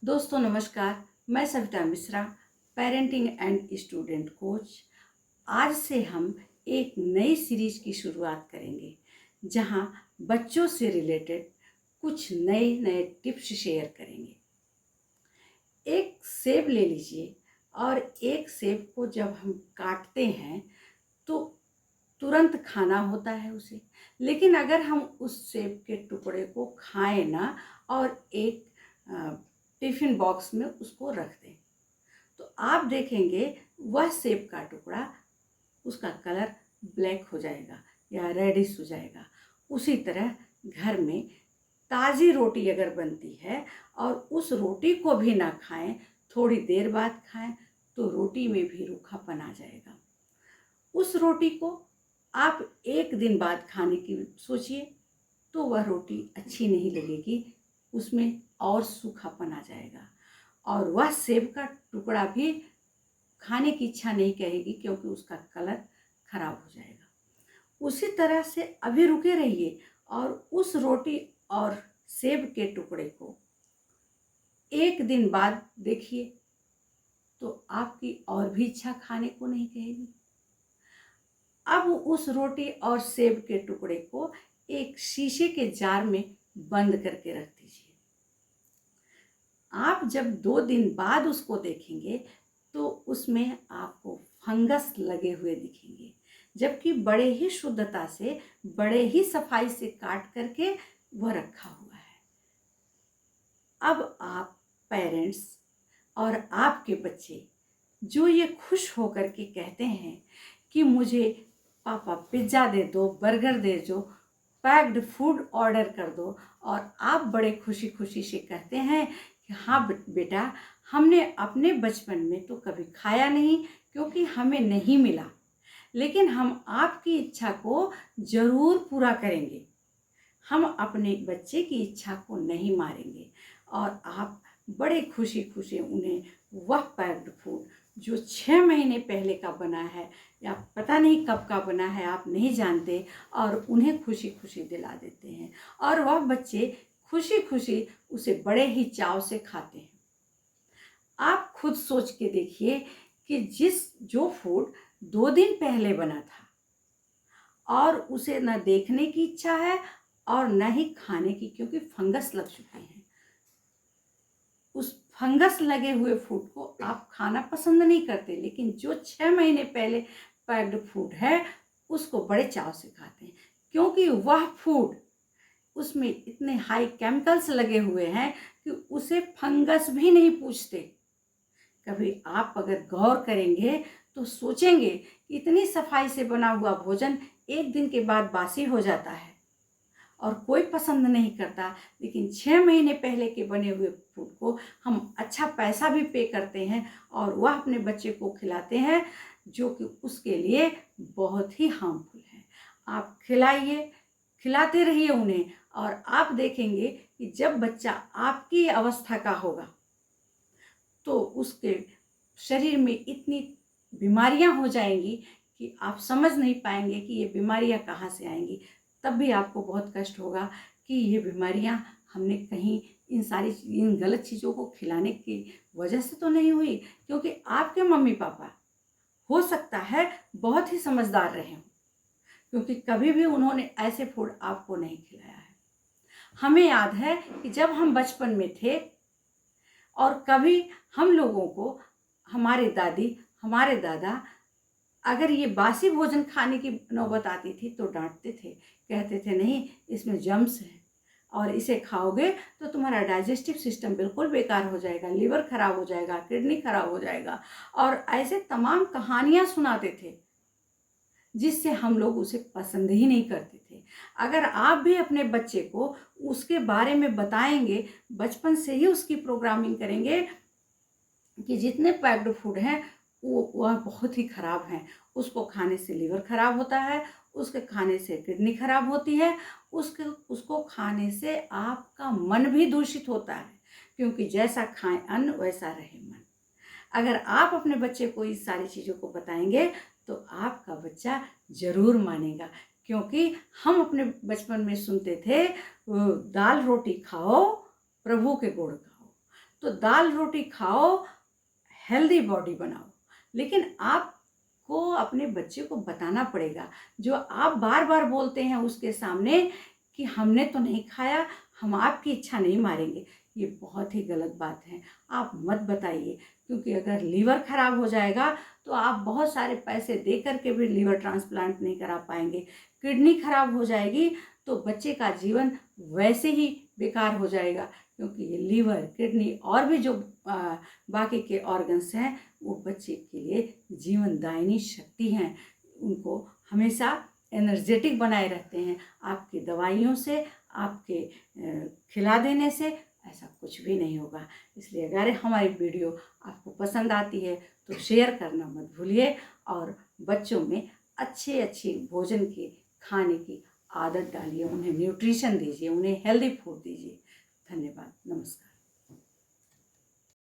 दोस्तों नमस्कार। मैं Savita Mishra, parenting and student coach. आज से हम एक नई सीरीज की शुरुआत करेंगे जहां बच्चों से रिलेटेड कुछ नए नए टिप्स शेयर करेंगे। एक सेब ले लीजिए और एक सेब को जब हम काटते हैं तो तुरंत खाना होता है उसे, लेकिन अगर हम उस सेब के टुकड़े को खाएं ना और एक टिफ़िन बॉक्स में उसको रख दें तो आप देखेंगे वह सेब का टुकड़ा, उसका कलर ब्लैक हो जाएगा या रेडिश हो जाएगा। उसी तरह घर में ताज़ी रोटी अगर बनती है और उस रोटी को भी ना खाएं, थोड़ी देर बाद खाएं तो रोटी में भी रूखापन आ जाएगा। उस रोटी को आप एक दिन बाद खाने की सोचिए तो वह रोटी अच्छी नहीं लगेगी, उसमें और सूखापन आ जाएगा और वह सेब का टुकड़ा भी खाने की इच्छा नहीं करेगी क्योंकि उसका कलर खराब हो जाएगा। उसी तरह से अभी रुके रहिए और उस रोटी और सेब के टुकड़े को एक दिन बाद देखिए तो आपकी और भी इच्छा खाने को नहीं कहेगी। अब उस रोटी और सेब के टुकड़े को एक शीशे के जार में बंद करके रख दीजिए। आप जब 2 दिन बाद उसको देखेंगे तो उसमें आपको फंगस लगे हुए दिखेंगे, जबकि बड़े ही शुद्धता से, बड़े ही सफाई से काट करके वह रखा हुआ है। अब आप पेरेंट्स और आपके बच्चे जो ये खुश होकर के कहते हैं कि मुझे पापा पिज्ज़ा दे दो, बर्गर दे दो, पैक्ड फूड ऑर्डर कर दो, और आप बड़े खुशी खुशी से कहते हैं कि हाँ बेटा, हमने अपने बचपन में तो कभी खाया नहीं क्योंकि हमें नहीं मिला, लेकिन हम आपकी इच्छा को ज़रूर पूरा करेंगे। हम अपने बच्चे की इच्छा को नहीं मारेंगे। और आप बड़े खुशी खुशी उन्हें वह पैक्ड फूड जो 6 महीने पहले का बना है या पता नहीं कब का बना है आप नहीं जानते, और उन्हें खुशी खुशी दिला देते हैं और वह बच्चे खुशी खुशी उसे बड़े ही चाव से खाते हैं। आप खुद सोच के देखिए कि जो फूड 2 दिन पहले बना था और उसे न देखने की इच्छा है और न ही खाने की, क्योंकि फंगस लग चुकी है। उस फंगस लगे हुए फूड को आप खाना पसंद नहीं करते, लेकिन जो 6 महीने पहले पैक्ड फूड है उसको बड़े चाव से खाते हैं, क्योंकि वह फूड उसमें इतने हाई केमिकल्स लगे हुए हैं कि उसे फंगस भी नहीं पूछते। कभी आप अगर गौर करेंगे तो सोचेंगे कि इतनी सफाई से बना हुआ भोजन एक दिन के बाद बासी हो जाता है और कोई पसंद नहीं करता, लेकिन 6 महीने पहले के बने हुए फूड को हम अच्छा पैसा भी पे करते हैं और वह अपने बच्चे को खिलाते हैं, जो कि उसके लिए बहुत ही हार्मफुल है। आप खिलाइए, खिलाते रहिए उन्हें, और आप देखेंगे कि जब बच्चा आपकी अवस्था का होगा तो उसके शरीर में इतनी बीमारियां हो जाएंगी कि आप समझ नहीं पाएंगे कि ये बीमारियां कहाँ से आएंगी। तब भी आपको बहुत कष्ट होगा कि ये बीमारियां हमने कहीं इन गलत चीज़ों को खिलाने की वजह से तो नहीं हुई, क्योंकि आपके मम्मी पापा हो सकता है बहुत ही समझदार रहे हों, क्योंकि कभी भी उन्होंने ऐसे फूड आपको नहीं खिलाया है। हमें याद है कि जब हम बचपन में थे और कभी हम लोगों को हमारे दादी, हमारे दादा अगर ये बासी भोजन खाने की नौबत आती थी तो डांटते थे, कहते थे नहीं इसमें जर्म्स है और इसे खाओगे तो तुम्हारा डाइजेस्टिव सिस्टम बिल्कुल बेकार हो जाएगा, लीवर खराब हो जाएगा, किडनी खराब हो जाएगा, और ऐसे तमाम कहानियां सुनाते थे जिससे हम लोग उसे पसंद ही नहीं करते थे। अगर आप भी अपने बच्चे को उसके बारे में बताएंगे, बचपन से ही उसकी प्रोग्रामिंग करेंगे कि जितने पैक्ड फूड हैं वह बहुत ही ख़राब हैं, उसको खाने से लीवर खराब होता है, उसके खाने से किडनी खराब होती है, उसको खाने से आपका मन भी दूषित होता है, क्योंकि जैसा खाएं अन्न वैसा रहे मन। अगर आप अपने बच्चे को इस सारी चीज़ों को बताएंगे तो आपका बच्चा ज़रूर मानेगा, क्योंकि हम अपने बचपन में सुनते थे दाल रोटी खाओ प्रभु के गुण गाओ। तो दाल रोटी खाओ, हेल्दी बॉडी बनाओ। लेकिन आपको अपने बच्चे को बताना पड़ेगा, जो आप बार बार बोलते हैं उसके सामने कि हमने तो नहीं खाया, हम आपकी इच्छा नहीं मारेंगे, ये बहुत ही गलत बात है। आप मत बताइए, क्योंकि अगर लीवर खराब हो जाएगा तो आप बहुत सारे पैसे दे करके भी लीवर ट्रांसप्लांट नहीं करा पाएंगे। किडनी खराब हो जाएगी तो बच्चे का जीवन वैसे ही बेकार हो जाएगा, क्योंकि ये लीवर, किडनी और भी जो बाकी के ऑर्गन्स हैं वो बच्चे के लिए जीवनदायिनी शक्ति हैं। उनको हमेशा एनर्जेटिक बनाए रहते हैं। आपकी दवाइयों से, आपके खिला देने से ऐसा कुछ भी नहीं होगा। इसलिए अगर हमारी वीडियो आपको पसंद आती है तो शेयर करना मत भूलिए, और बच्चों में अच्छे अच्छे भोजन के खाने की आदत डालिए, उन्हें न्यूट्रिशन दीजिए, उन्हें हेल्दी फूड दीजिए। धन्यवाद, नमस्कार।